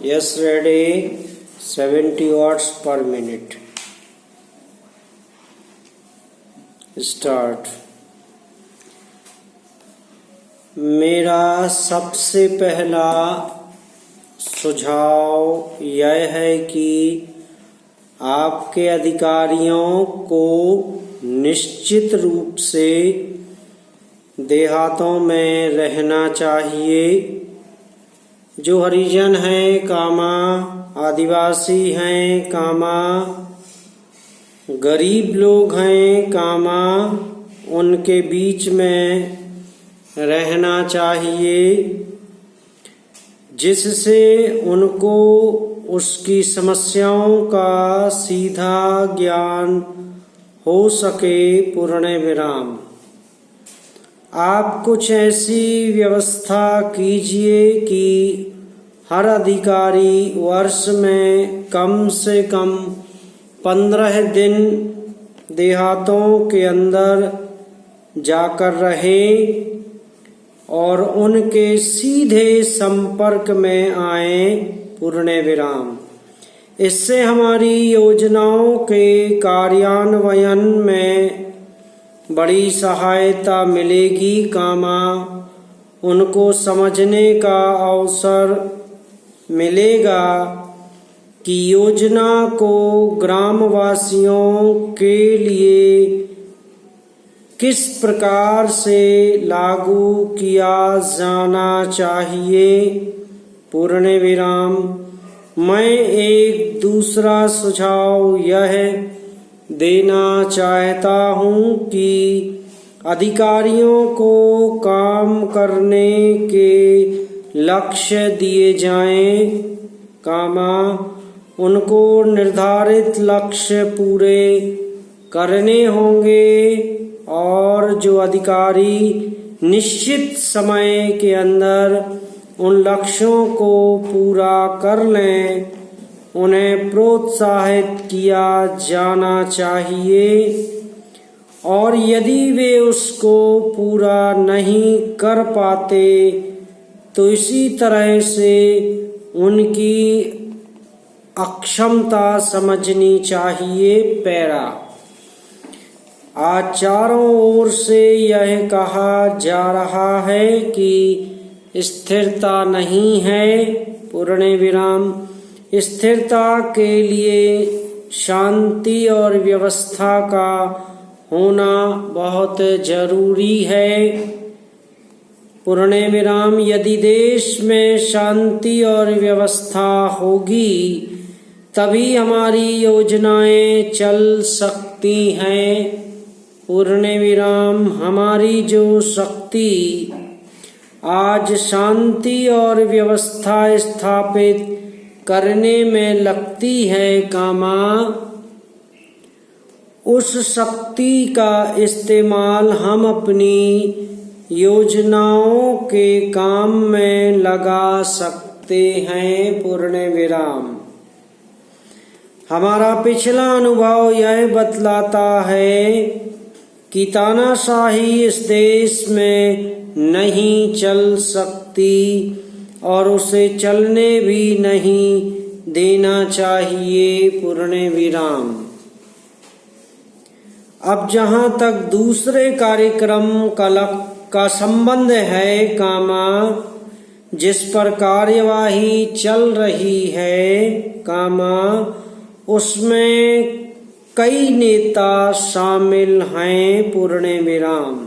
Yes, ready. 70 watts per minute. Start. मेरा सबसे पहला सुझाव यह है कि आपके अधिकारियों को निश्चित रूप से देहातों में रहना चाहिए। जो हरिजन हैं कामा, आदिवासी हैं कामा, गरीब लोग हैं कामा, उनके बीच में रहना चाहिए, जिससे उनको उसकी समस्याओं का सीधा ज्ञान हो सके। पूर्ण विराम। आप कुछ ऐसी व्यवस्था कीजिए कि हर अधिकारी वर्ष में कम से कम 15 दिन देहातों के अंदर जाकर रहे और उनके सीधे संपर्क में आए। पूर्ण विराम। इससे हमारी योजनाओं के कार्यान्वयन में बड़ी सहायता मिलेगी कामा, उनको समझने का अवसर मिलेगा कि योजना को ग्रामवासियों के लिए किस प्रकार से लागू किया जाना चाहिए। पूर्ण विराम। मैं एक दूसरा सुझाव यह देना चाहता हूँ कि अधिकारियों को काम करने के लक्ष्य दिए जाएं कामा, उनको निर्धारित लक्ष्य पूरे करने होंगे और जो अधिकारी निश्चित समय के अंदर उन लक्ष्यों को पूरा कर लें, उन्हें प्रोत्साहित किया जाना चाहिए और यदि वे उसको पूरा नहीं कर पाते तो इसी तरह से उनकी अक्षमता समझनी चाहिए। पैरा। आज चारों ओर से यह कहा जा रहा है कि स्थिरता नहीं है। पूर्ण विराम। स्थिरता के लिए शांति और व्यवस्था का होना बहुत जरूरी है। पूर्ण विराम। यदि देश में शांति और व्यवस्था होगी तभी हमारी योजनाएं चल सकती हैं। पूर्ण विराम। हमारी जो शक्ति आज शांति और व्यवस्था स्थापित करने में लगती है कामा, उस शक्ति का इस्तेमाल हम अपनी योजनाओं के काम में लगा सकते हैं। पूर्ण विराम। हमारा पिछला अनुभव यह बतलाता है कि तानाशाही इस देश में नहीं चल सकती और उसे चलने भी नहीं देना चाहिए। पूर्ण विराम। अब जहाँ तक दूसरे कार्यक्रम का संबंध है कामा, जिस पर कार्यवाही चल रही है कामा, उसमें कई नेता शामिल हैं। पूर्ण विराम।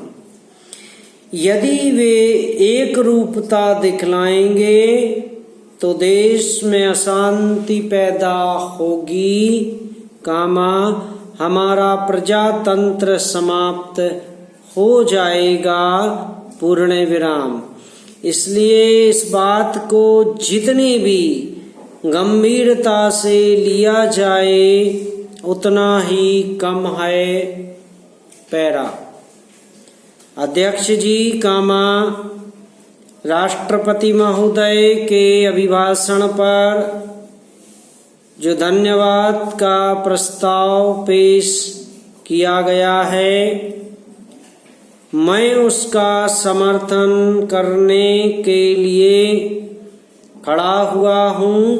यदि वे एक रूपता दिखलाएंगे तो देश में अशांति पैदा होगी कामा, हमारा प्रजातंत्र समाप्त हो जाएगा। पूर्ण विराम। इसलिए इस बात को जितनी भी गंभीरता से लिया जाए उतना ही कम है। पैरा। अध्यक्ष जी कामा, राष्ट्रपति महोदय के अभिभाषण पर जो धन्यवाद का प्रस्ताव पेश किया गया है, मैं उसका समर्थन करने के लिए खड़ा हुआ हूँ।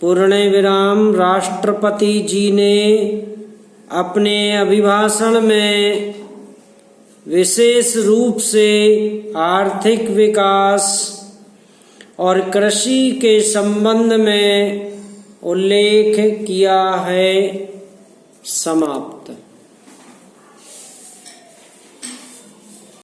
पूर्ण विराम राष्ट्रपति जी ने अपने अभिभाषण में विशेष रूप से आर्थिक विकास और कृषि के संबंध में उल्लेख किया है। समाप्त।